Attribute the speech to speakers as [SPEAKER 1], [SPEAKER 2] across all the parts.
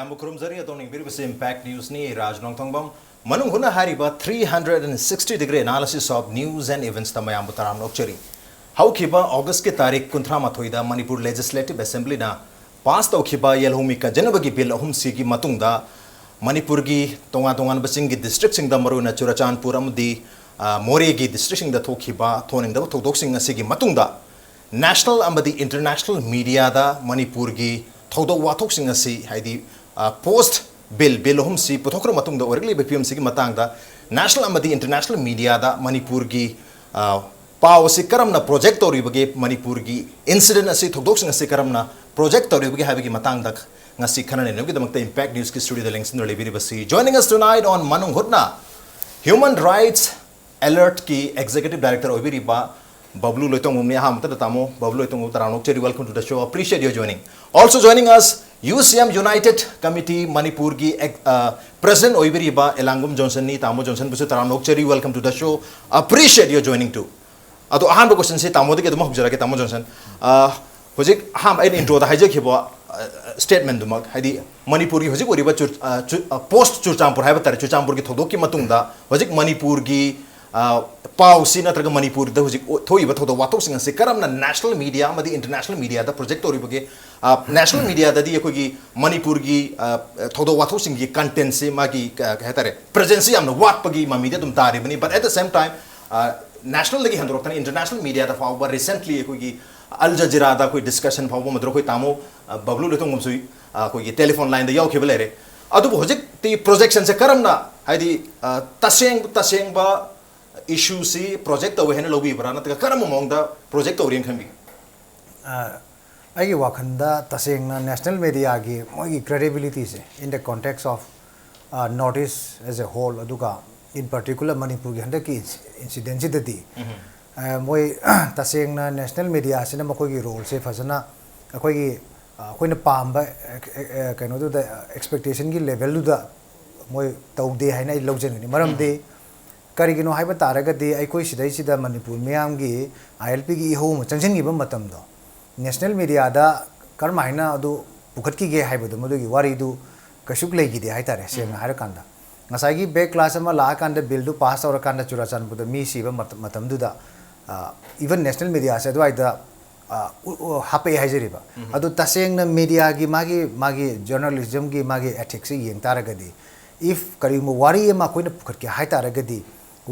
[SPEAKER 1] Mayambu Kurumzari Atoni Biribus Impact News ni Loitongbam Manung Huttna hariba 360-degree analysis of news and events ta Mayambu taram nokchari. How kiba August ke tarik kunthra mathoida Manipur Legislative Assembly na pass tau kiba yelhumi ka janabagi bill ahum sigi matungda Manipur gi tongan basing gi district sing da maruna Churachandpur amdi More gi district sing da thokiba thoning da thodok sing asigi matungda national amadi international media da Manipur gi thodok wathok sing asi haidi post bill hum si puthokra matungda orgli bpm sigi matangda national amadi international media da Manipur gi pau si karamna project tori bage Manipur gi incident asi thodok sing asi karamna project tori bage habigi matangda ngasi khanane no gidamta impact news ki studio the links no lebiri basi joining us tonight on Manung Huttna human rights alert ki executive director obiri ba Babloo Loitongbam ne ham ta tamo Babloo Loitongbam taranok cheri welcome to the show appreciate your joining also joining us UCM United Committee Manipur gi president obiri ba Elangbam Johnson ni tamo Johnson busu taranok cheri welcome to the show appreciate your joining too ado ahan question se tamo de ke dum hobjara ke tamo Johnson hojik ham ai intro da haje khibo statement dumak haidi Manipur gi hojik oriba post Churachandpur haiba tar Churachandpur gi thodok ki matungda hojik Manipur gi pau si natraga Manipur da hojik thoiba thodo watok singa se karamna national media amadi international media da project oriba ge national media da di ekogi Manipur gi thodo watok sing gi content se magi hetare presence amna wat pagi ma media dum tari bani but at the same time national lagi handrok tan international media da fawba recently ekogi Al Jazeera da koi discussion fawba madro koi tamo Babloo Loitongbam sui koi telephone line da yaw khibelere adu hojik ti projection se karamna haidi taseng ba issue si project awe hena lobi bara natka karam mong da project orien khambi
[SPEAKER 2] ai wakhanda taseng na national media gi moi credibility se in the context of notice as a whole aduga in particular Manipur gi handa ki incident ji moi taseng na national media se na makoi gi role se fazana akoi gi akoina pamba kaino du da expectation gi level du da moi taude haina lojeni maram de karigino haiba taragadi aikoi sidai sida Manipur miyam gi ILP gi home changsin gi matam do national media da karmaina adu pukhat ki ge haiba do modu gi wari du kashuk lei gi de hai tare se na har kanda ngasai gi back class ma la kanda bill du pass aur kanda Churachandpur da mi si ba matam du da even national media se do ai da happy haijari ba adu taseng na media gi magi journalism gi magi ethics yeng taragadi if karimo wari ma koina pukhat ki hai taragadi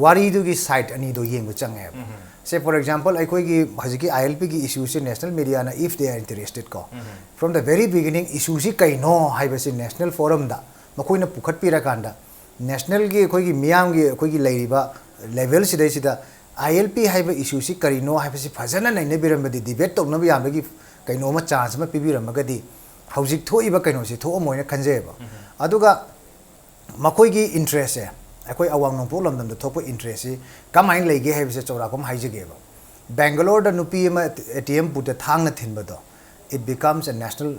[SPEAKER 2] wari du gi site ani do yeng change say for example ai koi gi hajiki ILP gi issue se national media na if they are interested ko from the very beginning issue si kai no haiba se national forum da makoina pukhat pira kanda national gi koi gi miyam gi koi gi leiriba level sidai sida ILP haiba issue si kari no haiba si fazana nai ne biram badi debate tok na bi yam gi kai no ma chance ma pibiram ga di hojik thoiba kai no si tho moina khanje ba aduga makoi gi interest e akoi awang nong problem dam da thokpo interest si kamain lege hai se chora kom haije ge ba Bangalore da nupi ma ATM put the thang na thin ba do it becomes a national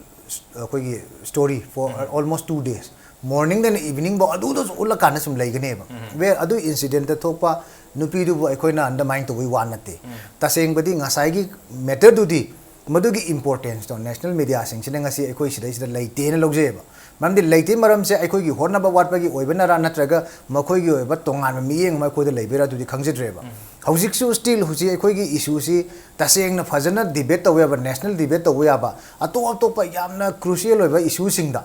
[SPEAKER 2] koi gi story for almost 2 days morning then evening ba adu do ulla kana sum lege ne ba where adu incident da thokpa nupi du bo akoi na undermine to we wan nate taseng badi ngasai gi matter du di madu gi importance to national media sing sina ngasi akoi sida leite na logje ba mamdi leite maram se akoi gi horna ba wat ba gi oibana ra natraga makoi gi oiba tongan mi yeng ma khoi da leibera du di khangjidre ba hojik su still huji akoi gi issue si taseng na fajana debate to we ba national debate to we ba atop pa yamna crucial oiba issue sing da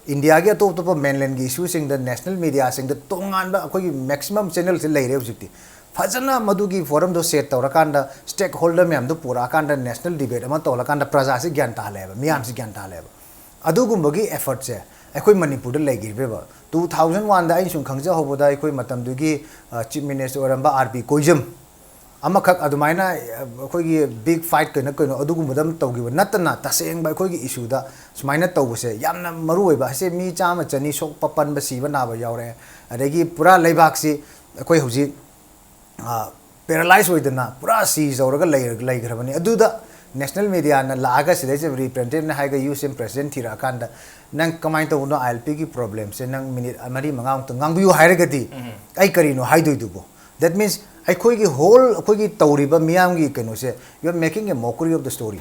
[SPEAKER 2] India ge atop mainland gi issue sing da national media sing da tongan ba akoi gi maximum channel se leire hojikti fajana madu gi forum do set to rakanda stakeholder me am do pura kanda national debate ama to lakanda praja se gyan ta le ba miyam se gyan ta le ba adugumbogi effort se akoi Manipur da legirbe ba 2001 da ai sung khangja hoboda akoi matam dugi chief minister oramba RP koijam amakhak adumaina akoi gi big fight kana koino adugumodam tawgi ba natana taseng ba akoi gi issue da sumaina tawbse yamna maru oi ba se mi chama chani sok papan ba si ba na ba yaure adegi pura leibak si akoi hoji paralyze hoidana pura si zawraga leigrabani aduda national media na laga sidai se representative na haiga UCM president thira kanda nang kamai to no ILP gi problem se nang minute amari mangang to ngangbiu hairagadi ai karino haidoi dubo that means ai khoi gi whole khoi gi tawriba miyam gi keno se you are making a mockery of the story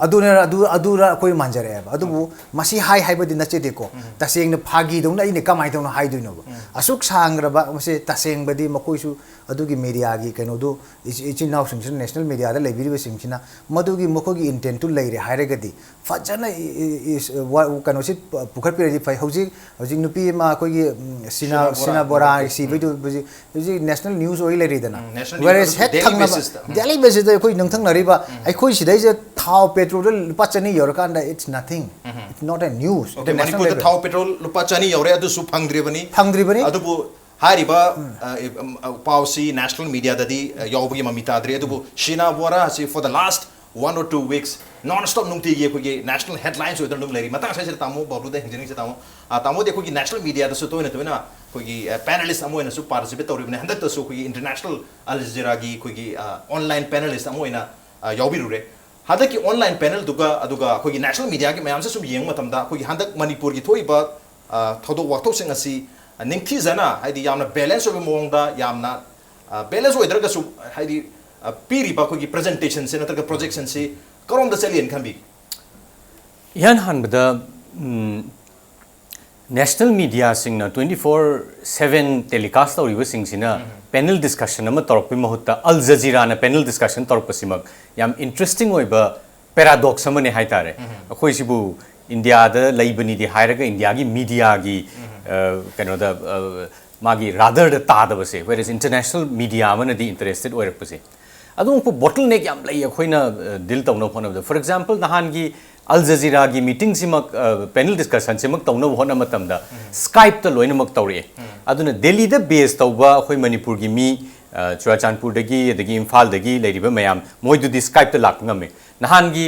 [SPEAKER 2] अदुरा कोई मांजरे है अदुबु मसी high high बदि नचे देखो तसेंग फागी दौना इने कमाई दौना high दुनो असुक सांग्रबा मसे तसेंग बदि मकोइसु अदुगी मीडिया गी कनोदो इचि नाउ सिंग नेशनल मीडिया दा लेबिरिबे सिंगसिना मदुगी मकोगी इंटेंट टू लेरे हाइरेगदि फजना इस कनोसि पुखर पिरदि फाइ हौजी नुपी मा कोगी सिना बोरा सी बिदु हौजी नेशनल न्यूज ओइ लेरिदना वेरेस हेड थंगना डेली बेसिस दे कोई नंथंग नरिबा ai khoi sidai je thao petrol lupa chani yor kan da it's nothing it's not a news
[SPEAKER 1] okay manipur da thao petrol lupa chani yore adu su phangdri bani adu bu hariba pausi national media da di yawbi mamita adri adu bu shina bora si for the last 1 or 2 weeks non stop nungti ye ko national headlines oidar num leri mata sa tamu bablu da engineering se tamu de ko national media da su to na ko panelist amo na su participate tori bane handak ta su ko international al jazeera gi ko online panelist amo na yawbi rure hada ki online panel duga aduga ko national media gi mayam se sum yeng matam da ko handak manipur gi thoi ba thodo wakto sing asi ningthi jana haidi yamna balance obi mong da yamna balance oidar ga su haidi piri ba ko presentation se natar projection se karom da chalien khambi
[SPEAKER 3] yan han bada national media sing na 24/7 telecast toriba sing sina panel discussion ama torpi mahutta al jazeera na panel discussion torpa simak yam interesting oiba paradox amane haitare akhoi sibu india da laibani di hairaga india gi media gi kano da magi rather da ta da base whereas international media amana di interested oirakpase adum ko bottleneck yam lai akhoina dil tawna phona for example nahan gi al jazeera gi meeting simak panel discussion simak tawna hona matam da skype ta loina mak tawre aduna delhi da base tawba akhoi manipur gi mi churachandpur dagi adagi imphal dagi leiriba mayam moidu di skype ta lak ngame nahan gi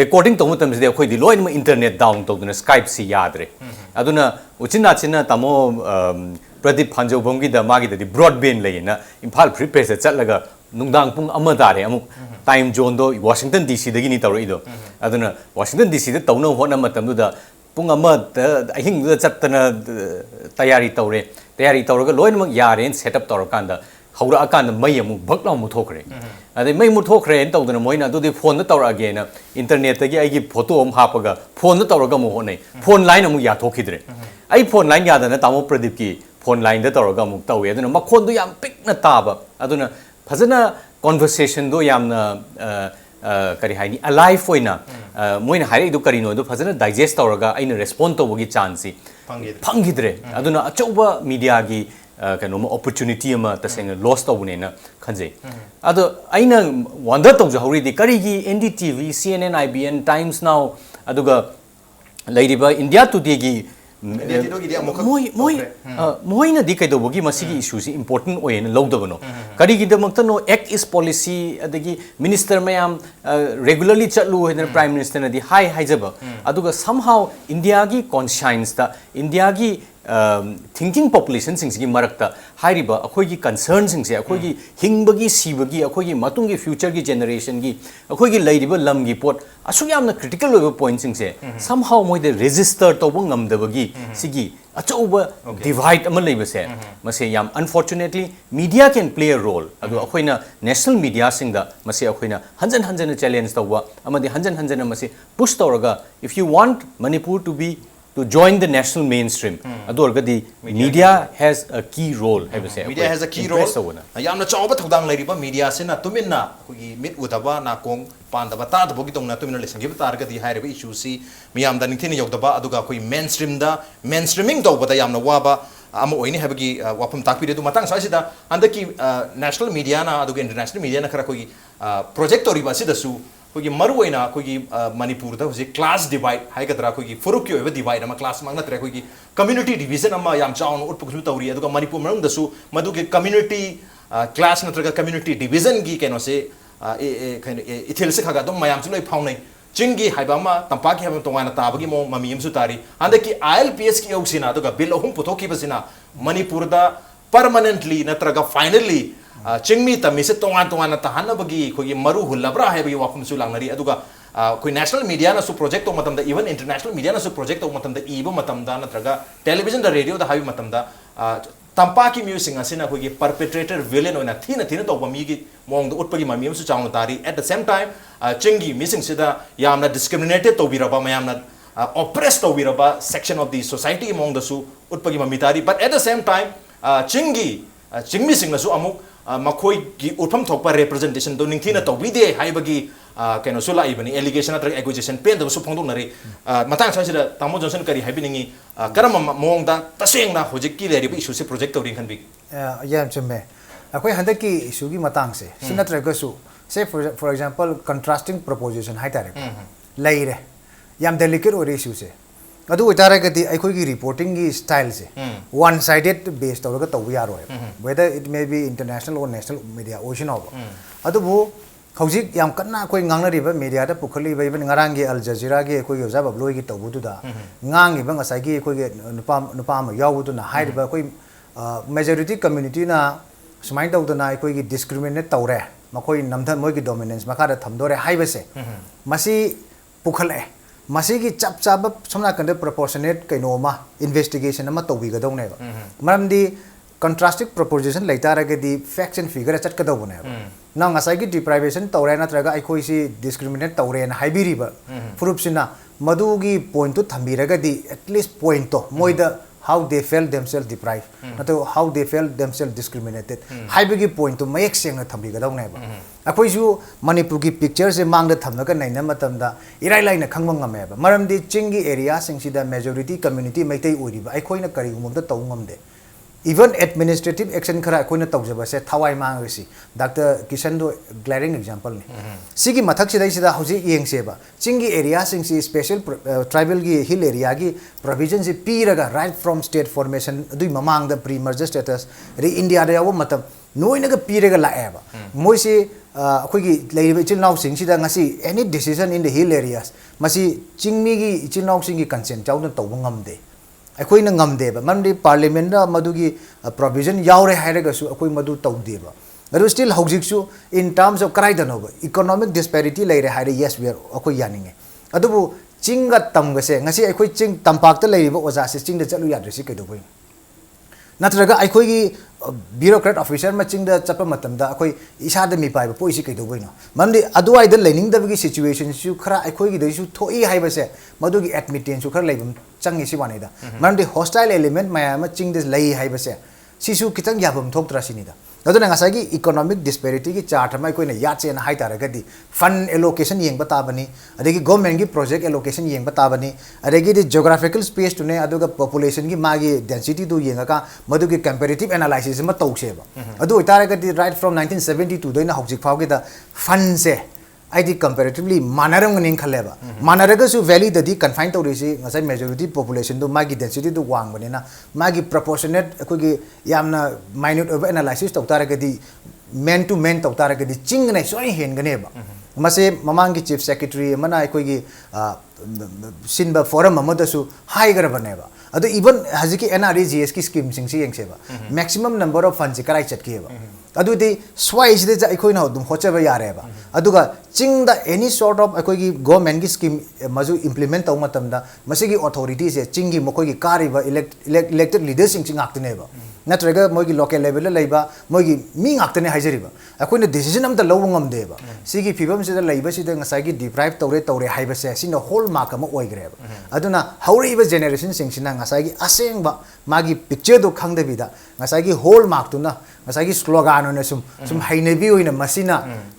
[SPEAKER 3] recording tawma tam se akhoi di loina internet down tawduna skype si yadre aduna uchina china tamo pradip phanjobam gi da magi da broadband leina imphal free page chatlaga nungdang pung ama dare amuk time zone do washington dc dagi ni tawri do aduna washington dc da tawna hona matam da pung ama ahing da chatna tayari tawraga loinmak yare setup tawrakanda haura akanda mai amuk bakla mu thokre ade mai mu thokre en tawdana moina adu phone da tawra again internet dagi ai photo am hapaga phone da tawraga mu honai phone line amu ya thokidre ai phone line ya da na tamo pradip ki phone line da tawraga mu tawe aduna makhon do yam pick na taba aduna fazana conversation do yamna kari haini alive hoina moina haire do kari no do fazana digest tawraga aina respond to bogi chance phangidre aduna achauba media gi kano opportunity ama taseng lost to bune na khanje ado aina wonder to hori di kari gi ndtv cnn ibn times now aduga leiriba india today gi moi na di kai do bogi masigi issue si important oyen lodabano kari gi damakta no act is policy adagi minister mayam regularly chatlu hen prime minister na di high jaba aduga somehow india gi conscience da india gi thinking population sing gi marakta hairiba akhoi gi concern sing se akhoi gi hingbagi sibagi akhoi gi matung gi future gi generation gi akhoi gi leiriba lam gi pot asu yamna critical over point sing se somehow moi de register to bang ngamdabagi sigi achauba divide amal leibase mase yam unfortunately media can play a role adu akhoina national media sing da mase akhoina hanjan challenge tawwa amadi hanjan mase push tawraga if you want manipur to join the national mainstream adorga the media has a key role I would say
[SPEAKER 1] media has a key role yamna chawba thodang leiriba media se na tuminna kogi mit udaba na kong pandaba ta da bogi tongna tuminna lesang gi targa di hairiba issue si miyam da ningthini yogdaba aduga koi mainstreaming do bada yamna waba ama oini habagi wapam takpire du matang sai sida andaki national media na aduga international media na khara koi project toriba sida su kogi maruina kogi manipur da hoje class divide haigadra kogi furuk yo divide ama class mangna tre kogi community division ama yam chaun utpuksu tawri aduga manipur manung da su madu ke community class natraga community division gi keno se ithil se khaga dum mayam chu loi phaunai chingi haiba ma tampa ki habam tongana tabagi mo mamiyam su tari andaki ilps ki yogsina aduga bill ohum puthoki basina manipur da permanently natraga finally chingmi tami se tongan ta hanna bagi khogi maru hulabra hai bagi wafum su langnari aduga koi national media na su project to matam da even international media na su project to matam da iba matam da natraga television da radio da habi matam da tampa ki music asina ko gi perpetrator villain oina thina tawba mi gi mong ut pagi mami su chawna tari at the same time chingi missing sida yamna discriminated to biraba mayamna oppressed to biraba section of the society among the su ut pagi mami tari but at the same time chingmi sing na su amuk makoi gi utpham thokpa representation do ningthina to bide haibagi keno sula ibani allegation atra accusation pen do su phongdong nari matang sa sida tamo johnson kari haibiningi karam mong da taseng na hojik ki leri issue se project to ring khan bi
[SPEAKER 2] yam chme akoi handak ki issue gi matang se sinatra ga su say for example contrasting proposition hai tare laire yam delicate or issue se adu utara ga di akoi gi reporting gi style se one sided based to ga to yaro whether it may be international or national media ocean over adu bu hojik yam kanna koi ngangna riba media da pukhali bai ban ngarang gi al jazeera gi koi yoza Babloo gi tawu du da ngang gi bang asai gi koi gi nupa ma yawu du na hai ba koi majority community na sumain tawu na koi gi discriminate tawre makoi namtha moi gi dominance makha da thamdore hai ba se masi pukhale masi gi chap chap somna kan proportionate kaino ma investigation ama tawi ga dong ne ba maram di contrasting proposition later ga di facts and figure chat ka do ne na ngasai gi deprivation tawre na traga ai khoi si discriminate tawre na haibiri ba proof sina madu gi point to thambira ga di at least point to moida how they felt themselves deprived nato how they felt themselves discriminated haibigi point to mayek seng na thambi ga dong ne ba akoi ju Manipur gi picture se mang da thamna ka naina matam da irai lai na khangma ngame ba maram di chingi area sing si da majority community maitai ori ba ai khoi na kari gumom da taw ngam de even administrative action khara koina tawjaba se thawai mang si Dr. Kishan do glaring example ni sigi mathak sidai sida hoji yeng se ba chingi area sing si special tribal gi hill area gi provision si piraga right from state formation dui mamang da pre merger status re India da yawo matam noina ga piraga la eba moi si akhoi gi leiba ichil naw sing sida ngasi any decision in the hill areas masi chingmi gi ichil naw sing gi consent chawna tawba ngamde akoi na ngamde ba mamdi parliament da madugi provision yaure hairaga su akoi madu tawde ba but still housing su in terms of krai dano ba economic disparity laire haire yes we are akoi yaninge adubu chinga tamga se ngasi akoi ching tampak ta lairiba oja se ching da chalu yadrisi kai do boi natraga akoi gi bureaucrat officer ma ching da chapa matam da akoi isa da mi pai ba poisi kai do boi no mamdi aduai da lening da gi situation su khara akoi gi da su thoi hai ba se madu gi admittance su khara laibum changi si wani da mamdi hostile element maya ma ching des lai hai ba se sisu kitang yabum thok tra sini da aduna ngasai gi economic disparity gi chart ma koi na ya chen hai tara ga di fund allocation yeng bata bani adegi government gi project allocation yeng bata bani adegi di geographical space to ne aduga population gi magi density do yenga ka madu gi comparative analysis ma tawse ba adu tara ga di right from 1972 doina hojik phau gi da fund se ID comparatively manarang ning khaleba manaraga su valley the confined to risi ngasai majority population do magi density do wang bane na magi proportionate ko gi yamna minute over analysis to tara gadi man to man to tara gadi ching nai soi hen gane ba mase mamang gi chief secretary mana ko gi sinba forum amada su high gar bane ba adu even haziki NREGS ki scheme sing si yeng se ba maximum number of funds karai chat ki ba adu di swai is de akoi na dum hocha ba yare ba aduga ching da any sort of akoi gi government gi scheme maju implement taw matam da masigi authorities se ching gi mokoi gi kari ba elected leaders sing ching aktne ba natraga moi gi local level la laiba moi gi mi aktne haijari ba akoi na decision am da law ngam de ba sigi phibam se da laiba si da ngasai gi deprive tawre haiba se sin whole mark am oi gre ba aduna hauri ba generation sing sina ngasai gi aseng ba magi picture do khang de bi da ngasai gi whole mark tu na ngasai gi slogan ona sum hainebi oina masina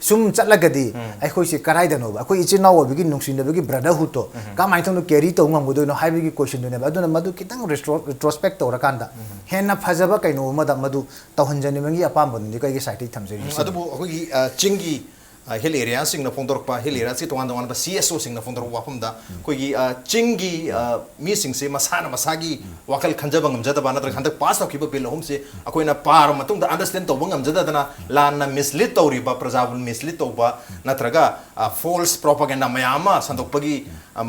[SPEAKER 2] sum chatlagadi ai khoi si karai da no ba khoi ichi naw bi gi nungsin da bi gi brotherhood to ka mai thonu carry to ngam do no hai bi gi question do ne ba aduna madu kitang retrospect to rakanda henna phajaba kaino ma da madu tawhanjani mangi apam bon di kai gi site thamjeri
[SPEAKER 1] adu khoi chingi hill area sing na phongdor pa hill area si towan ba CSO sing na phongdor wapum da koi gi chingi mi sing se masana masagi wakal khanjaba ngamjada ba na khandak pass of kiba bill home se akoi na par matung da understand to ngamjada dana lan na mislead to ri ba prajabun mislead to ba natraga false propaganda mayama sandok pagi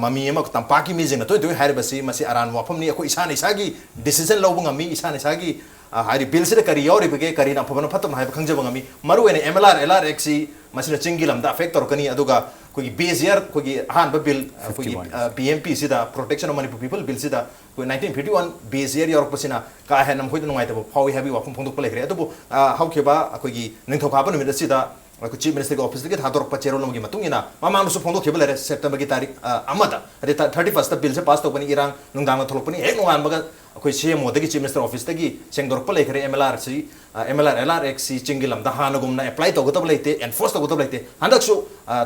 [SPEAKER 1] mami ma tampaki mi jing na to hair ba si masi aran wapum ni akoi isana isagi decision lo ngami isana isagi hari bill se kari yori bege kari na phobana phatam hai khangja bangami maru ene MLR LRX masina chingi lamda affect torkani aduga koi base year koi han bill koi PMP sida protection of Manipur people bill sida koi 1951 base year york pasina ka hanam hoi ngai ta phawi habi wakum phongdok pale kre adubu how kheba koi gi ningthoka ba numida sida ko chief minister ko office ke thador pa chero nomgi matungina mama su phongdok kheba lere September ki tarik amada ade 31st bill se pass to pani irang nungdang tholok pani ek nungan baga koi CM odagi chief minister office tagi sengdor pale kre MLR si MLR LRX si chingilam da hanagumna apply to gotab leite enforce to gotab leite handak su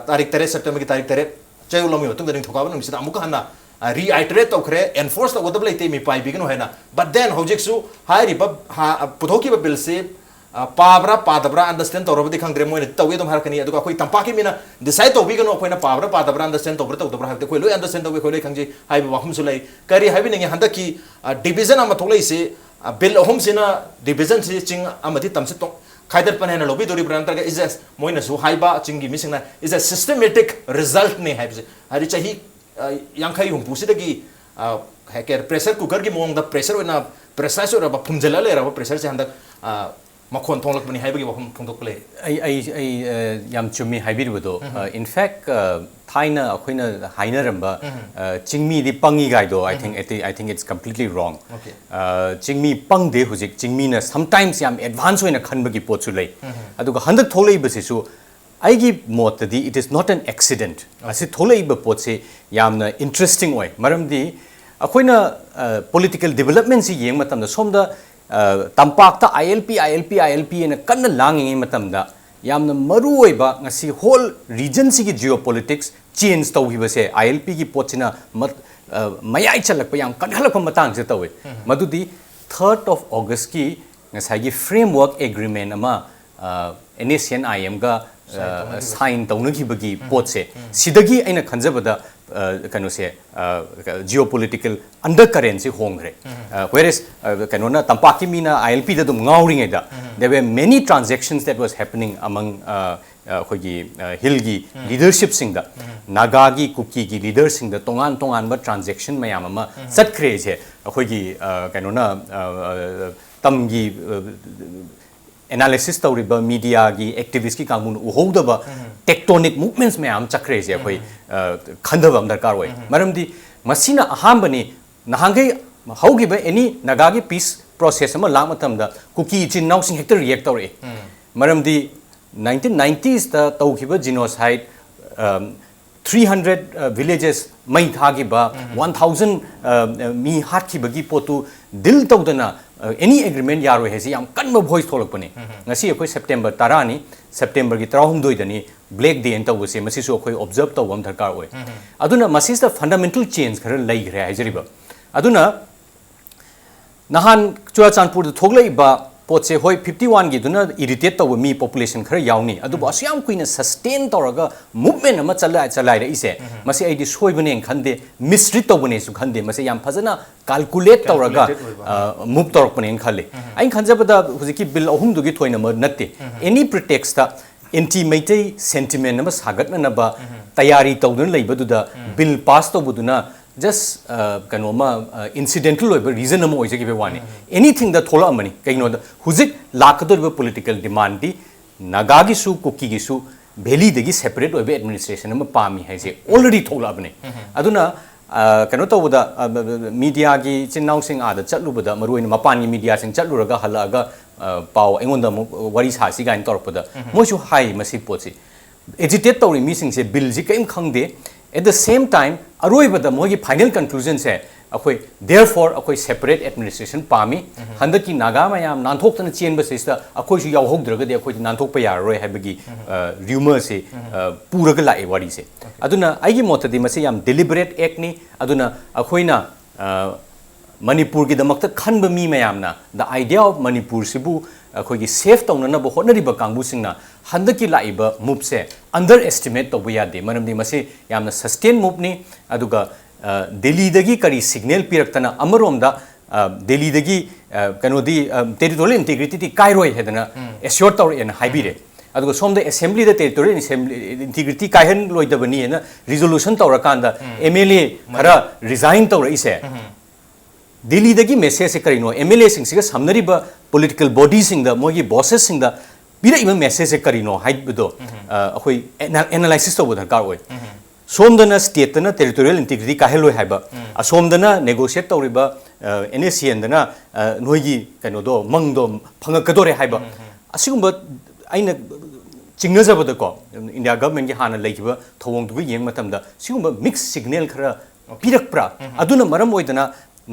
[SPEAKER 1] tarik 3 September ki tarik 3 chayulomi matung ding thoka ba numsida amuka hana reiterate to kre enforce to gotab leite mi pai bigino hena but then hojik su hai ri ba puthoki ba bill se pabra padabra understand to robdi khang dre moine tawi dom har kani aduka koi tampaki mina decide to bigano koina pabra padabra understand to bra to bra ha koi lo understand to koi lo khangji hai ba wakum sulai kari hai bingi handaki division ama tholai se bill home sina division si ching amati tamse to khaidat pan hena lobby dori brand targa is moina su hai ba chingi missing na is a systematic result ne hai se hari chahi yankhai hum pusi dagi hacker pressure cooker ki mong da pressure na precise ora ba phumjala le ra ba pressure se handak makhon thonglak bani haibagi wakum thongdok le
[SPEAKER 3] ai yam chumi haibirbudo in fact thaina akoina hainaramba chingmi di pangi gaido I think it's completely wrong chingmi pangde hujik chingmi na sometimes yam advance hoina khanbagi potsu lei aduga handak tholei basisu aigi mot di it is not an accident asi tholei ba potse yamna interesting oi maramdi akoina political development si yeng matamda somda tampakta ILP ena kanna langi matamda yamna maru oiba ngasi whole region sigi geopolitics change tawhiba se ILP gi pochina mayai chalakpa yam kanhalakpa matang se tawe madudi 3rd of August ki ngasai gi framework agreement ama NACN IM ga sign tawnagibagi potse sidagi aina khanjabada kano se geopolitical undercurrent se hongre whereas kano na tampaki mina ILP da dum ngauring da there were many transactions that was happening among khogi hilgi leadership sing da naga gi kuki gi leaders sing da tongan ba transaction mayam ama satkre je khogi kano na tamgi analysis tawriba media gi activist ki kamun uhodaba tectonic movements me am chakre je khoi khandabam darkar oi maramdi masina ahambani nahangai haugi ba any naga gi peace process ama lamatam da kuki chin now sing hector react tawre maramdi 1990s ta tawkiba genocide 300 villages mai thagi ba 1000 mi hakhi bagi potu dil tawdana any agreement yaro hesi yam kanba voice tholakpani ngasi akoi September 10 ni September gi 32 dani black day enta wase masi so akoi observe tawam dharkar oi aduna masi the fundamental change khara lai gre haijariba aduna nahan Churachandpur da thoglai ba potse hoi 51 gi duna irritate taw mi population khara yauni adu ba asyam kuina sustain tawraga movement ama chalai ra ise masi ai di soibane khande mistreat tawbane su khande masi yam phajana calculate tawraga move tawrakpane khale ai khanjabada hujiki bill ahum dugi thoina ma natte any pretext ta anti maitai sentiment nama sagatna na ba tayari tawdun leibadu da bill pass tawbuduna just kanoma incidental over reason amo oise ki bewani anything that thola amani kaino da huzik lakador political demand di nagagi su kuki gi su valley degi separate over administration ama pami haise already thola abne aduna kano to da media gi chinnaw sing ada chatluba maruin mapan gi media sing chatluraga halaga paw engonda wari sa si gain torpada moisu hai masi pochi agitate tawri mi sing se bill ji kaim khangde at the same time aroi bada mogi final conclusion se akoi therefore akoi separate administration pami handaki naga mayam nanthok tana chen ba sista akoi su yaw hogdraga de akoi nanthok pa yaroi habagi rumor se puraga la e wari se aduna aigi mota di mase yam deliberate act ni aduna akoi na Manipur gi damakta khanba mi mayamna the idea of Manipur sibu akoi gi safe tawna na bo honari ba kangbu singna handaki laiba move se underestimate to buya de manam di mase yamna sustain move ni aduga Delhi dagi kari signal piraktana amarom da Delhi dagi kanodi territorial integrity ti kairoi hedana assure tawr en haibire aduga som the assembly the territorial integrity kaihan loidabani na resolution tawrakanda MLA khara resign tawra ise Delhi dagi message se karino MLA sing siga samnari ba political bodies sing da mogi bosses sing da ꯄꯤꯔꯛꯏꯕ ꯃꯦꯁꯦꯖꯁꯦ ꯀꯔꯤꯅꯣ ꯍꯥꯏꯕꯗꯣ ꯑꯩꯈꯣꯏ analysis ꯇꯧꯕ ꯗꯔꯀꯥꯔ ꯑꯣꯏ ꯁꯣꯝꯗꯅ ꯁ꯭ꯇꯦꯠꯇꯅ territorial ꯏꯟꯇꯤꯒ꯭रिꯇꯤ ꯀꯥꯏꯍꯜꯂꯣꯏ ꯍꯥꯏꯕ ꯑꯁꯣꯝꯗꯅ negotiate ꯇꯧꯔꯤꯕ NACNꯗꯅ ꯅꯣꯏꯒꯤ ꯀꯩꯅꯣꯗꯣ ꯃꯪꯗꯣ ꯐꯪꯉꯛꯀꯗꯣꯔꯦ ꯍꯥꯏꯕ ꯑꯁꯤꯒꯨꯝꯕ ꯑꯩꯅ ꯆꯤꯡꯅꯖꯕꯗꯀꯣ ꯏꯟꯗꯤꯌꯥ ꯒꯚꯔꯟꯃꯦꯟꯠꯒꯤ ꯍꯥꯟꯅ ꯂꯩꯈꯤꯕ ꯊꯧꯑꯣꯡꯗꯨꯒ ꯌꯦꯡꯕ ꯃꯇꯝꯗ ꯁꯤꯒꯨꯝꯕ ꯃꯤꯛꯁ ꯁꯤꯒꯅꯦꯜ ꯈꯔ ꯄꯤꯔꯛꯄ꯭ꯔꯥ ꯑꯗꯨꯅ ꯃꯔꯝ ꯑꯣꯏꯗꯅ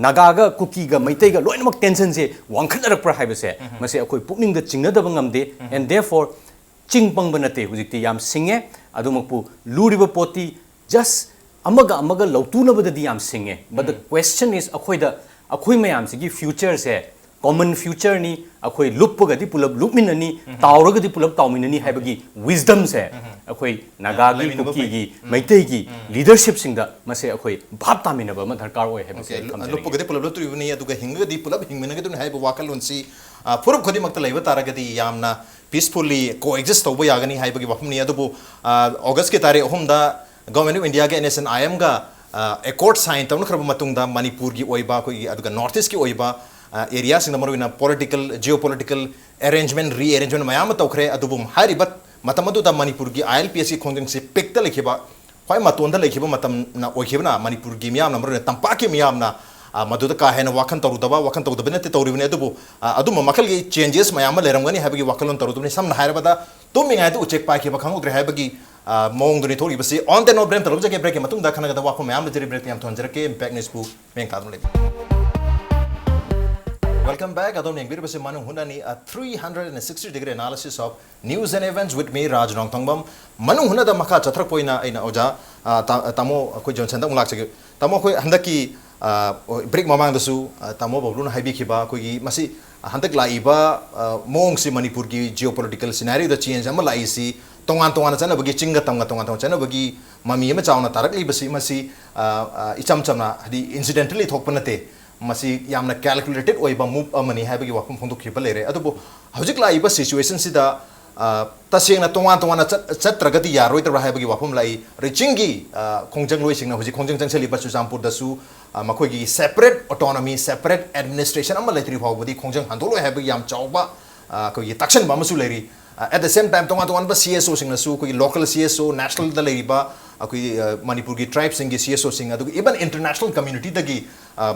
[SPEAKER 3] ꯅꯥꯒꯥꯒ ꯀꯨꯀꯤꯒ ꯃꯩꯇꯩꯒ ꯂꯣꯏꯅꯃꯛ ꯇꯦꯟꯁꯟꯁꯦ ꯋꯥꯡꯈꯠꯅꯔꯛꯄ꯭ꯔꯥ ꯍꯥꯏꯕꯁꯦ ꯃꯁꯤ ꯑꯩꯈꯣꯏ ꯄꯨꯛꯅꯤꯡꯗ ꯆꯤꯡꯅꯗꯕ ꯉꯝꯗꯦ ꯑꯦꯟ ꯗꯦꯌꯔꯐꯣꯔ ꯆꯤꯡ ꯄꯪꯕ ꯅꯠꯇꯦ ꯍꯧꯖꯤꯛꯇꯤ ꯌꯥꯝ ꯁꯤꯡꯉꯦ ꯑꯗꯨꯃꯛꯄꯨ ꯂꯨꯔꯤꯕ ꯄꯣꯠꯇꯤ ꯖꯁ ꯑꯃꯒ ꯑꯃꯒ ꯂꯧꯇꯨꯅꯕꯗꯗꯤ ꯌꯥꯝ ꯁꯤꯡꯉꯦ ꯕꯠ ꯗ ꯀ꯭ꯋꯦꯁꯆꯟ ꯏꯁ ꯑꯩꯈꯣꯏ ꯃꯌꯥꯝꯁꯤꯒꯤ ꯐ꯭ꯌꯨꯆꯔꯁꯦ ꯀꯣꯃꯟ ꯐ꯭ꯌꯨꯆꯔꯅꯤ ꯑꯩꯈꯣꯏ ꯂꯨꯞꯄꯒꯗꯤ ꯄꯨꯂꯞ ꯂꯨꯞꯃꯤꯟꯅꯅꯤ ꯇꯥꯎꯔꯒꯗꯤ ꯄꯨꯂꯞ ꯇꯥꯎꯃꯤꯟꯅꯅꯤ ꯍꯥꯏꯕꯒꯤ ꯋꯤꯖꯗꯝꯁꯦ ꯑꯩꯈꯣꯏ ꯅꯥꯒꯥꯒꯤ ꯀꯨꯀꯤꯒꯤ ꯃꯩꯇꯩꯒꯤ ꯂꯤꯗꯔꯁꯤꯞꯁꯤꯡꯗ ꯃꯁꯦ ꯑꯩꯈꯣꯏ ꯚꯥꯞ ꯇꯥꯃꯤꯟꯅꯕ ꯑꯃ ꯗꯔꯀꯥꯔ ꯑꯣꯏ ꯍꯥꯏꯕꯁꯦ
[SPEAKER 1] ꯂꯨꯞꯄꯒꯗꯤ ꯄꯨꯂꯞ ꯂꯨꯞꯇꯣꯔꯤꯕꯅꯤ ꯑꯗꯨꯒ ꯍꯤꯡꯉꯒꯗꯤ ꯄꯨꯂꯞ ꯍꯤꯡꯃꯤꯟꯅꯒꯗꯣꯏꯅꯤ ꯍꯥꯏꯕ ꯋꯥꯈꯜꯂꯣꯟꯁꯤ ꯐꯨꯔꯨꯞ ꯈꯨꯗꯤꯡꯃꯛꯇ ꯂꯩꯕ ꯇꯥꯔꯒꯗꯤ ꯌꯥꯝꯅ ꯄꯤꯁꯐꯨꯜꯂꯤ ꯀꯣꯑꯦꯛꯖꯤꯁ ꯇꯧꯕ ꯌꯥꯒꯅꯤ ꯍꯥꯏꯕꯒꯤ ꯋꯥꯐꯝꯅꯤ ꯑꯗꯨꯕꯨ ꯑꯣꯒꯁꯠꯀꯤ ꯇꯥꯔꯤꯛ 3ꯗ ꯒꯚꯔꯟꯃꯦꯟꯠ ꯑꯣꯐ ꯏꯟꯗꯤꯌꯥꯒ NSNIMꯒ ꯑꯦꯀꯣꯔꯗ ꯁꯥꯏꯟ ꯇꯧꯅꯈ꯭ꯔꯕ ꯃꯇꯨꯡꯗ ꯃꯅꯤꯄꯨꯔꯒꯤ ꯑꯣꯏꯕ ꯑꯩꯈꯣꯏꯒꯤ ꯑꯗꯨꯒ ꯅꯣꯔꯊ ꯏꯁꯠꯀꯤ ꯑꯣꯏꯕ एरियासिंग मरुना पॉलिटिकल जियोपॉलिटिकल अरेंजमेंट रीअरेंजमेंट मयाम तौखरे अदुबु हारिबत मतम अदुदा मणिपुर की ILPS की खोंजंग से पिक्ता लिखिबा ख्वाइ मतोंदा लिखिबा मतम ना ओखिबना मणिपुर की मियाम मरुना तंपा की मियाम ना मदुदा का है वाखन तरुदबा नते तौरिबने अदुबु अदुम मखल की चेंजेस मयाम लेरमगनी हाबगी वाखलोन तरुदबने समना हारबदा तुमिंगाय दु उचेक पाखिबा खंगुद्रे हाबगी मोंगदुनि थोरिबसी ऑन द नो ब्रेम तरुजगे ब्रेक मतुंदा खनगदा वाखो मयाम जरि ब्रेक याम थोंजरके इंपैक्ट न्यूज़ बु में कादम ले Welcome back. Adon yang biru besi Manung Huttna ni a 360-degree analysis of news and events with me Raj Loitongbam. Manung Huttna da maka chatrak poina ina oja tamo koi Johnson da mulak segi. Tamo koi handaki break mamang dasu tamo Babloo na haibi kiba koi masi handak laiba mong si Manipur ki geopolitical scenario da change ama lai si tongan chana bagi chinga tongan chana bagi mami ma chauna tarak li basi masi icham chamna hadi incidentally thokpa nate Masih यामना calculated ओइबा move अमनी हाबगी वाफम फोंदोखिबा लेरे अदुबो हजिक Laiba situation सिदा तसेंगना तोंगान चत्रगति यारोइतरा हाबगी वाफम लाई रिचिंगी खोंजंग लोइसिंगना हजिक खोंजंग चंगसलिबा चुचामपुर दसु मखोगी separate autonomy separate administration अमा लेत्रि फावबदी खोंजंग हांदोलो हाबगी याम चावबा कोगी तक्सन बामसु लेरी एट द सेम टाइम तोंगान CSO सिंगनासु कोगी लोकल CSO नेशनल द लेरिबा अखोई मणिपुर की ट्राइब सिंग CSO सिंग अदुग इवन इंटरनेशनल कम्युनिटी दगी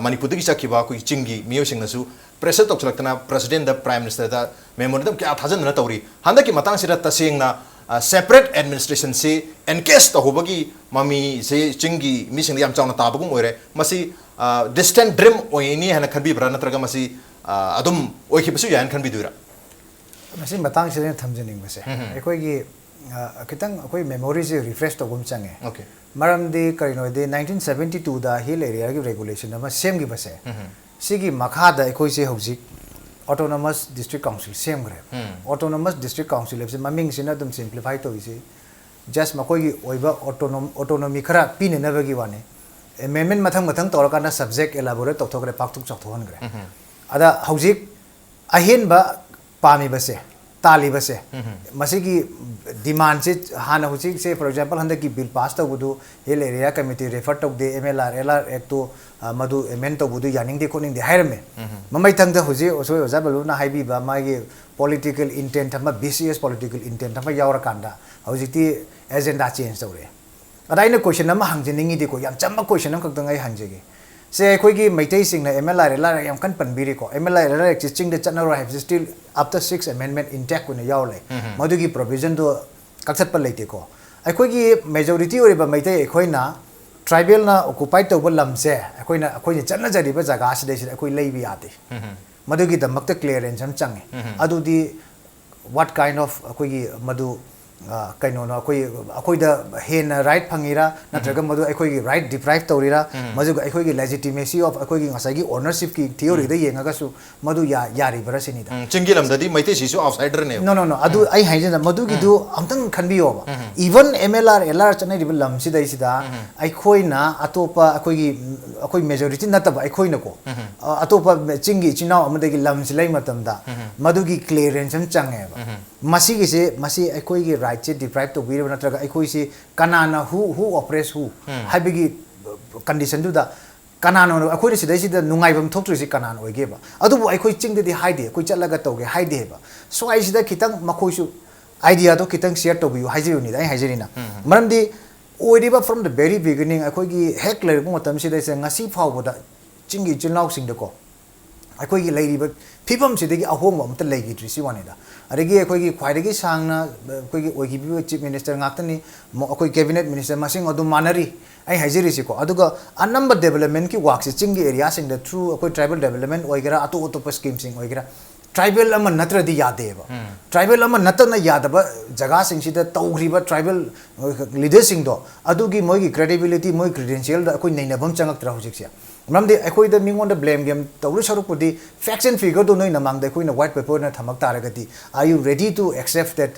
[SPEAKER 1] मणिपुर दगी चखिबा कोई चिंगी मियो सिंगनासु प्रेशर तोक्सलक्तना प्रेसिडेंट द प्राइम मिनिस्टर दा मेमोरेंडम क्या थाजन तौरी हंदकी मतंग सिदा तसेंगना सेपरेट एडमिनिस्ट्रेशन से एनकेस तहोबगी ममी से चिंगी मिसिंग याम चावना ताबगुम ओइरे मसी डिस्टेंट ड्रीम ओइनी हना खनबिब्रा नत्रगा मसी अदुम ओइखिबसु यान खनबिदुरा
[SPEAKER 2] मसी मतंग सिदा थमजनिंग बसे एकोइगी खितंग अखोई मेमोरी से रिफ्रेश तौगुम चंगे
[SPEAKER 1] ओके
[SPEAKER 2] मरमदी करिनो दे 1972 दा हिल एरिया की रेगुलेशन अमा सेम की बसे सिगी मखादा अखोई से हौजिक ऑटोनोमस डिस्ट्रिक्ट काउंसिल सेम गरे ऑटोनोमस डिस्ट्रिक्ट काउंसिल से ममिंग सिना दम सिंप्लीफाई तौइसे जस्ट मकोई ओइबा ऑटोनोमी खरा पिने नबगी वाने एमेंडमेंट मथंग तौरकाना सब्जेक्ट एलाबोरेट तौथोगरे पाक्तुक चौथोहनगरे अदा हौजिक अहेनबा पामी बसे ताली बसे मसीगी डिमांड से हाना हुची से फॉर एग्जांपल हंदे की बिल पास तबुदु हिल एरिया कमिटी रेफर तबदे MLR एक्ट तो मधु एमेंड तबुदु यानिंग दे कोनिंग दे हायरमे ममै थंगदा हुजी ओसो ओजा बलुना हाइबीबा मागी पॉलिटिकल इंटेंट हम BCS पॉलिटिकल इंटेंट हम यावरा कांदा हुजीती एजेंडा चेंज तौरे अदाइना क्वेश्चन हम हंजनिंगी दे को याम चम्मा क्वेश्चन हम खक्तंग आई हंजेगे से अखोगी मैतै सिंगना MLR याम कन पनबिरी को MLR एक्सिस्टिंग दे चनरो have still after 6 amendment intact कुन यावले मधुगी प्रोविजन दो कक्सत पर लेते को अखोगी मेजॉरिटी ओरिबा मैतै अखोइना ट्राइबल ना ऑक्युपाइड तौब लमसे अखोइना अखोइने चन्ना जरिबा जगह सिदे सिदे अखोइ लेबि याते मधुगी दमक्ता क्लियरेंस हम चंगे अदुदी व्हाट काइंड ऑफ अखोगी मधु कइनोना अखोइदा हेन राइट फंगिरा नत्रगा मधु अखोइगी राइट डिप्राइव तौरिरा मधुगा अखोइगी लेजिटिमेसी ऑफ अखोइगी ngसाइगी ओनरशिप की थियोरी दा येंगागासु मधु यारी बरसिनिदा
[SPEAKER 1] चिंगी लमददी मैते सिसु आउटसाइडर ने
[SPEAKER 2] नो अदु आई हाइजेना मधुगी दु अमतंग खनबियोबा इवन MLR LR चनै रिबल लमसि दैसिदा अखोइना अतोपा अखोइ मेजॉरिटी नतबा अखोइना को अतोपा चिंगी चिनाव अमदगी लमसि लै मतमदा मधुगी क्लियरेंस हम चंगेबा मसीगी से मसी अखोइगी राइट से डिप्राइव तो वीर नत्रगा अखोइ से कनाना हु ऑपरेस हु हाइबगी कंडीशन दुदा kanano akoi sidai sida nungaibam thoktrisi kanano oigeba adubu aikoi chingdedi haide akoi chalaga toge haide ba so ai sida kitang makoisu idea to kitang share to biu haijiruni dai haijirina maramdi oidiba from the very beginning akoi gi hek le bu matam sida se ngasi phawboda chingi chinlaw sing de ko akoi gi leiriba phibam sidagi ahong amta leigi trisi wanida adagi akoi gi khwaidagi sangna akoi gi oigi bi chief minister ngaktani akoi cabinet minister masing adu manari ai haijiri si ko aduga anamba development ki work chingi area sing the through akoi tribal development oigera atu otopa scheme sing oigera tribal ama natra di yadeba tribal ama natana yadaba jaga sing sida tawriba tribal leaders sing do adugi moigi credibility moi credential da akoi nainabam changak tra hojik sia mamde akoi da mingon da blame game tawru sarupudi facts and figure do noi namang da akoi na white paper na thamak taragati are you ready to accept that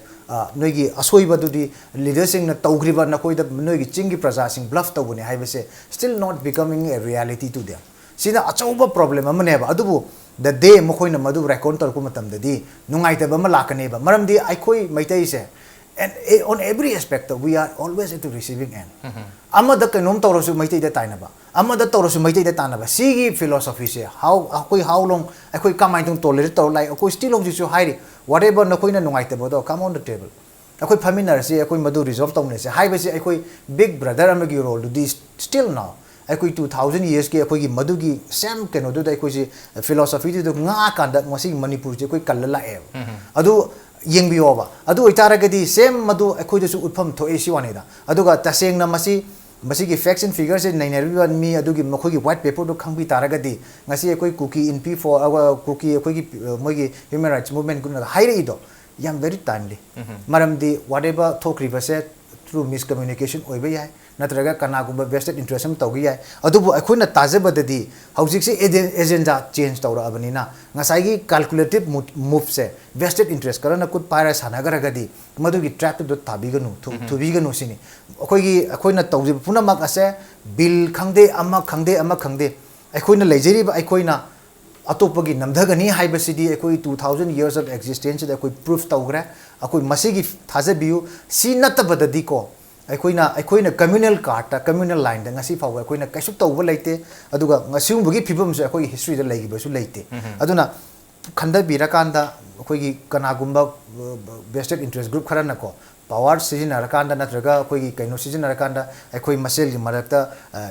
[SPEAKER 2] noigi asoiba dudi leaders sing na tawgriba na koi da noigi chingi praja sing bluff tawbune haibase still not becoming a reality to them sina achauba problem amane ba adubu the day mokoi na madu record tor ko matam dadi nungai ta ba malakane ba maramdi aikoi maitai se and on every aspect we are always at the receiving end amada kanom torosu maitai da taina ba amada torosu maitai da tana ba sigi philosophy se how long aikoi kamai tung tolerate tor like akoi still of you hairi whatever na koi na nungai ta bodo come on the table akoi familiar se akoi madu resolve tawne se haibe se akoi big brother amagi role do this still now akoi 2000 years ke akoi gi madu gi same keno do akoi se philosophy do nga kanda ngasi manipur je akoi kallala e adu yeng bioba adu itaragadi same madu akoi de su utpham tho e si wanida aduga taseng na masi masi gi facts and figures in nine me adugi mokoi gi white paper do khangbi taragadi ngasi akoi cookie in p for our cookie akoi gi mogi human rights movement kun haire ido yam very timely maramdi whatever thokriba se through miscommunication oiba yai natraga kanagumba vested interest am tawgi yai adubu akhuna tajabadadi haujik se agenda change tawra abanina ngasai gi calculative move se vested interest karana kut paira sanagaragadi madugi trap do tabiganu thubiganu sini akhoi tawji punamak ase bill khangde ama khangde akhoi na lejeri ba akhoi na atopagi namdagani haibasidi akoi 2000 years of existence da akoi proof tawgra akoi masigi thajabiu si natabadadi ko akoi na communal card ta communal line da ngasi fawa akoi na kaisu tawba leite aduga ngasium bugi phibam se akoi history da legi basu leite aduna khanda birakanda akoi gi kanagumba vested interest group khara na ko power season arakanda natraga akoi gi kaino season arakanda akoi masel gi marakta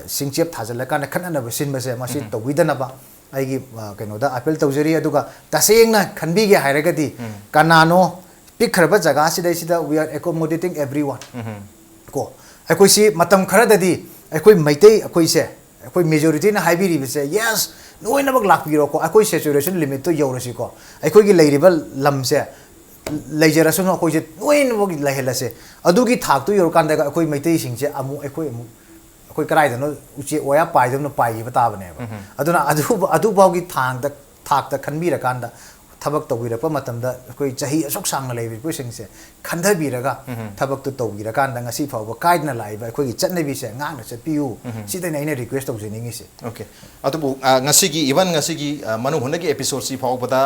[SPEAKER 2] singchep thajalakanda khanana basin base masi tawidana ba aigi kainoda appeal tawjari aduga tasengna khanbige hairagadi kanano pikhraba jaga sida sida we are accommodating everyone ko akoi si matam kharadadi akoi maitai akoi se akoi majority na haibiri bise yes noina bak lakpiro ko akoi saturation limit to yorasi ko akoi gi leiriba lamse leijarasu no akoi se noina bak lahelase adugi thak to yor kanda akoi maitai singse amu akoi koi karai dano uche oya pai dano pai bata bane ba aduna adu baugi thak ta khanbi ra kanda thabak tawira pa matam da koi chahi asok sang lai bi sing se khandha bi ra ga thabak tu tawi ra kanda ngasi phau ba kai na lai ba koi gi chatne bi se ngang na chat piu si da nei request tawje ningi se
[SPEAKER 1] okay atubu ngasi gi even ngasi gi manu hunna gi episode si phau bada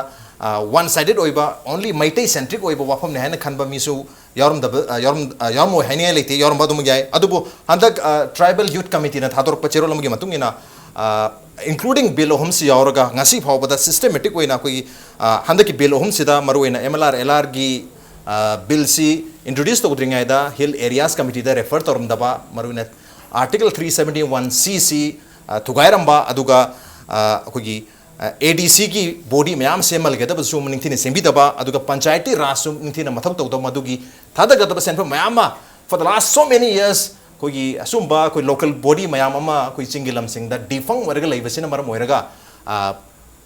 [SPEAKER 1] one sided oiba only maitai centric oiba wafam ne hana khanba misu yarum haini leite yarum badum gai adubu handak tribal youth committee na thador pachero lamgi matungina including bill ohum si yauraga ngasi phawbada systematic oina koi handaki bill ohum sida maruina mlr gi bill si introduce to udringa da hill areas committee da refer torum daba maruina article 371 cc thugairamba aduga koi ADC की body ma'am सेमल के तब सुम निंथी ने सेंबी दबा अदुगा पंचायती रासुम निंथी ने मथक तो मदुगी थादा गतब सेंफर ma'am for the last so many years कोई असुम्बा कोई local body मैम अमा कोई चिंगिलम सिंग दा डिफंग वर्ग लाइव से ना मर मोयरगा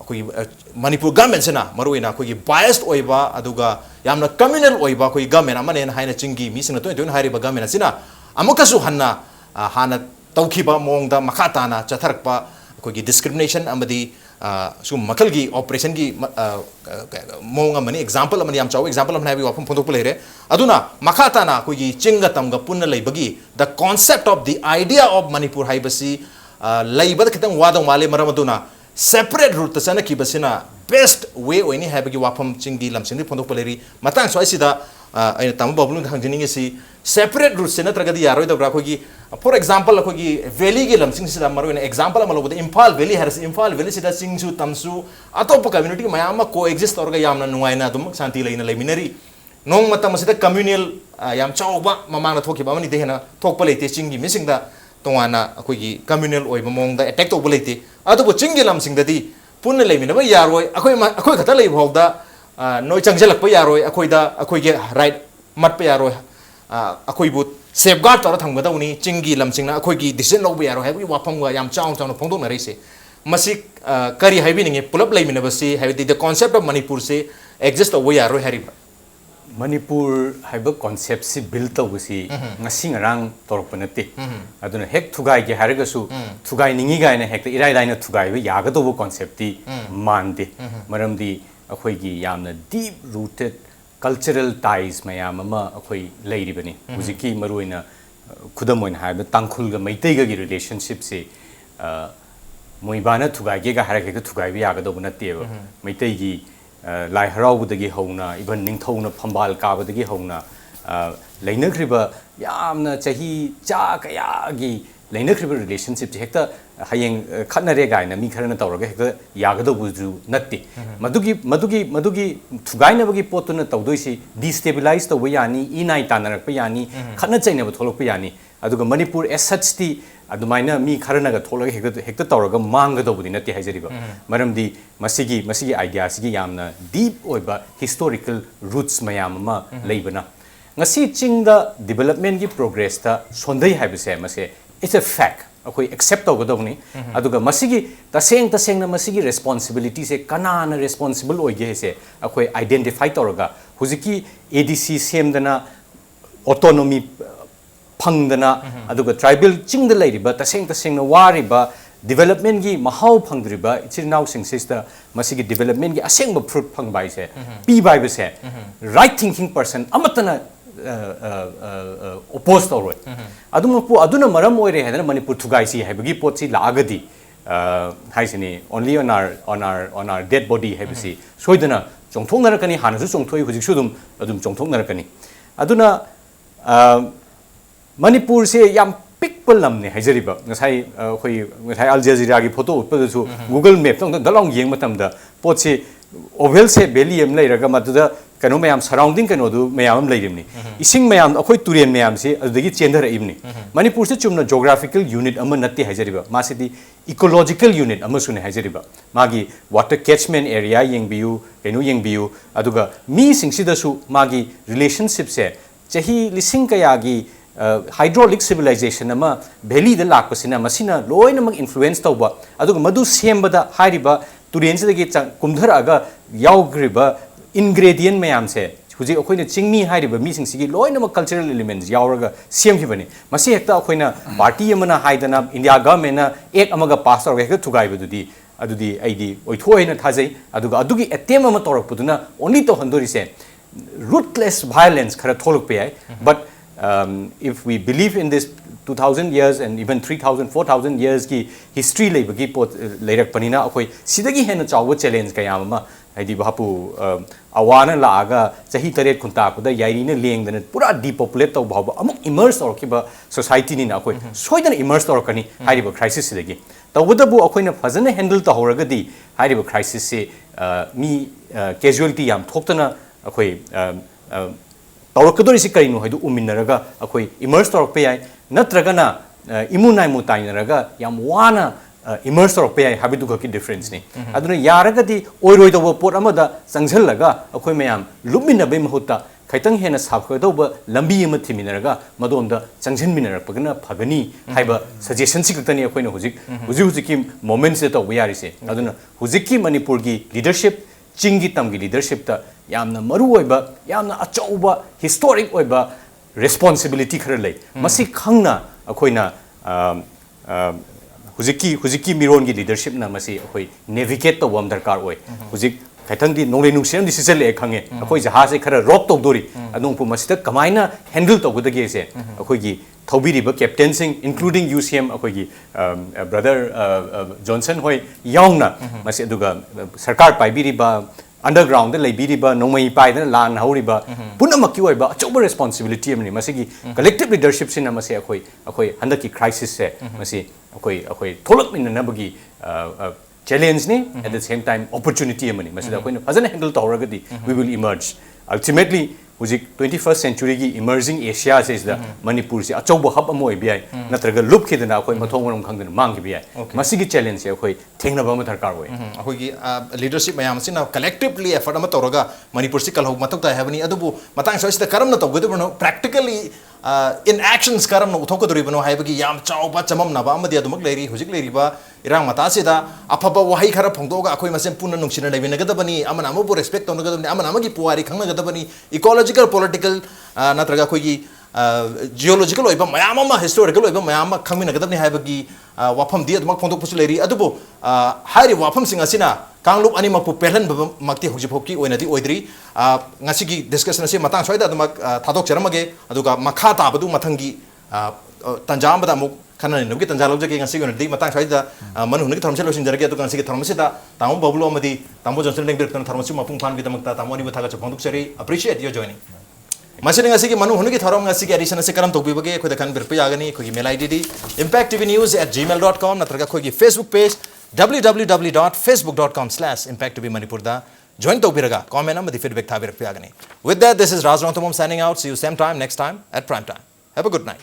[SPEAKER 1] कोई मणिपुर गवर्नमेंट से ना मरुइना कोई biased ओइबा अदुगा यामना communal ओइबा कोई गवर्नमेंट अमा ने हाइना चिंगी मी सिंग तो हारिबा गवर्नमेंट सिना अमुकसु हन्ना हाना तौखिबा मोंगदा मखाताना चथरकपा कोई discrimination अमदी सु मखल की ऑपरेशन की मोंग मनी एग्जांपल मनी हम चाहो एग्जांपल हमने अभी वापम फोटो ले रहे अदुना मखाताना कोई चिंग तमगा पुन्न लैबगी the concept of the idea of Manipur हाइबसी लैबद खितंग वादं वाले मरम अदुना सेपरेट रूट तसना की बसिना बेस्ट वे ओइनी हाइबगी वापम चिंगी लमसिंग photo Larry मतांग सोइसिदा ai tam Babloo thang jining si separate routes na tragadi yaroi da bra khogi for example khogi valley ge lamsing sida maro na example amalo bode Imphal Valley has Imphal Valley sida singsu tamsu atop community mayam ma coexist orga yamna nuaina dum santi leina leminari nong matam sida communal yam chawba mamang na thoki ba mani dehna thokpa leite chingi missing da tongana khogi communal oi mamong da attack to bolete adu bo chingi lamsing dadi punna leimina ba yaroi akoi khata lei bhawda noi changjal pa yaroi akoi da akoi ge right mat pa yaroi akoi bu safeguard tor thang gada uni chingi lamsing na akoi gi decision lo ba yaroi hai wi wapam ga yam chaung chaung phongdok na reise masik kari hai bi ninge pulap leimina ba si hai the concept of Manipur se exist over yaroi hari
[SPEAKER 3] Manipur haiba concept si build tawsi ngasi ngarang torpa nate aduna hek thugai ge haraga su thugai ningi ga na hek irai lai na thugai ba yaga do concept ti mande maram di akhoi gi yamna deep rooted cultural ties mayam ama akhoi leiri bani hujiki maruina khudam oin haiba tangkhul ga maitei ga gi relationship se moibana thugai ge ga haraga ga thugai ba yaga do nate ba maitei gi lai haraubudagi hona even ningthona phambal kabadagi hona leinakriba yamna chahi cha kaya gi leinakriba relationship hekta hayeng khatnare gaina mi kharana tawraga hekta yagado buju natti madugi thugaina bagi potuna tawdoisi destabilize tawba yani inai tanarak pa yani khatna chaina ba tholok pa yani aduga Manipur as such ti adumaina mi kharana ga tholaga hekta tawraga manga dobudi natti haijariba maramdi masigi idea sigi yamna deep oiba historical roots mayam ma leibana ngasi chingda development gi progress ta sondai haibase mase it's a fact akoi accept tawgadawni aduga masigi taseng na masigi responsibility se kanana responsible oige se akoi identify tawraga huziki ADC semdana autonomy phangdana aduga tribal chingda leiriba taseng na wariba development gi mahau phangdriba ichirnaw singsista masigi development gi asengba fruit phangbai se pi bai be se right thinking person amatana opposed to it aduna maram oire hedana Manipur thugai si haibagi potsi lagadi haisini only on our dead body haibasi soidana chongthongnarakani hanasu chongthoi hujiksu adum chongthongnarakani aduna Manipur se yam pikpal lamne haijariba ngasai khoi ngasai Al Jazeera gi photo utpadasu Google map tong dalong yeng matamda potse oval se valley am leiraga maduda kano mayam surrounding kano du mayam leirimni ising mayam akhoi turen mayam se adagi chendara ibni Manipur se chumna geographical unit amma natti haijariba masidi ecological unit amma sune haijariba magi water catchment area yengbiu keno yengbiu aduga mi singsidasu magi relationship se chahi lising kayagi hydraulic civilization ama valley da lakpasina masina loinamak influence tawba aduga madu sembada hairiba turensidagi kumdharaga yaugriba ingredient mayam se huji akoina chingmi hairiba mi singsigi loinamak cultural elements yauraga semkhibani masi hekta akoina party amana haidana India government na ek amaga pass tawga hekta thugaibadudi adudi aidi oithoina thajai adugi attempt ama torakpuduna only to handori se ruthless violence khara tholok pe but if we believe in this 2000 years and even 3000 4000 years ki history leibagi pot leirak panina akoi sidagi hena chawwa challenge kayama haidi bapu awana laaga chahi taret kunta kuda yairina lengdana pura depopulate taw bhaba amuk immerse orkiba society ni na akoi soidana immerse orkani hairiba crisis sidagi tawdabu akoina fazana handle ta horagadi hairiba crisis se mi casualty yam thoktana akoi tawrakadori si karino haidu uminaraga akoi immerse torpe yai natragana imunai mutainaraga yam wana immerse torpe yai habidu ka ki difference ni aduna yaragadi oiroi do pot amada changjallaga akoi mayam lumina be mahutta khaitang hena sabkhadoba lambi ama thiminaraga madonda changjinminarakpagana phagani haiba suggestion si kaktani akoina hujik ki moment se to yari se aduna hujiki Manipur gi leadership chingi tamgi leadership ta yamna maru oiba yamna achauba historic oiba responsibility khara lei masi khangna akoina hujiki miron gi leadership na masi akoi navigate to wam darkar oi hujik kaithang di nongle nungsiam di sisale khange akoi jaha se khara rock to dori adong pu masita kamaina handle to godage se akoi gi thobiriba captain sing including UCM akoi gi brother Johnson hoi yaungna masi aduga sarkar paibiriba underground da leibiriba nomai pai da lan hauriba punamaki oiba achoba responsibility amni masigi collective leadership sin amase akhoi handaki crisis se masi akhoi tholak min na bagi challenge ni at the same time opportunity amani masida akhoi fazana handle tawragadi we will emerge ultimately Uzik 21st century gi emerging Asia says the Manipur se achobo hub amoi bi natraga lup khidana khoi mathong rom khangdana mang bi masigi challenge se khoi thengna ba ma darkar oi
[SPEAKER 1] khoi gi leadership mayam sina collectively effort ama toraga Manipur si kalhog matok ta havani adubu matang so sida karam na tawgadu no practically in actions karam no uthokaduri bano haibagi yam chawba chamam na ba amadi adumak leri hujik leri ba irang mata sida afaba wahai khara phongdoga akhoi masem punna nungsina leibinagadabani amana amu respect tonagadabani amana amagi puari khangnagadabani ecological political natraga khoi geological oiba mayam ama historical oiba mayam ama khangminagadabani haibagi wafam di adumak phongdok pusu leri adubu hairi wafam sing asina kanglup ani mapu pelan makti hoji phokki oinadi oidri ngasigi discussion ase matang soida adumak thadok charamage aduga makha ta badu mathangi tanjam bada muk khana ni nugi tanjal lobje ke ngasi gonadi matang soida manu hungi tharmse losin jarage aduga ngasi ke tharmse da tamu Babloo amadi tamu johnson leng bir tan tharmse mapung phan bidamak ta tamu ani bathaga chaponduk seri appreciate your joining masini ngasi ke manu hungi tharom ngasi ke addition ase karam tokbi bage khoda kan bir pe agani khogi mail id impacttvnews@gmail.com natraga khogi Facebook page www.facebook.com/impacttvmanipur da join tobiraga comment amadi feedback thabirak pe agani with that this is Loitongbam signing out see you same time next time at prime time have a good night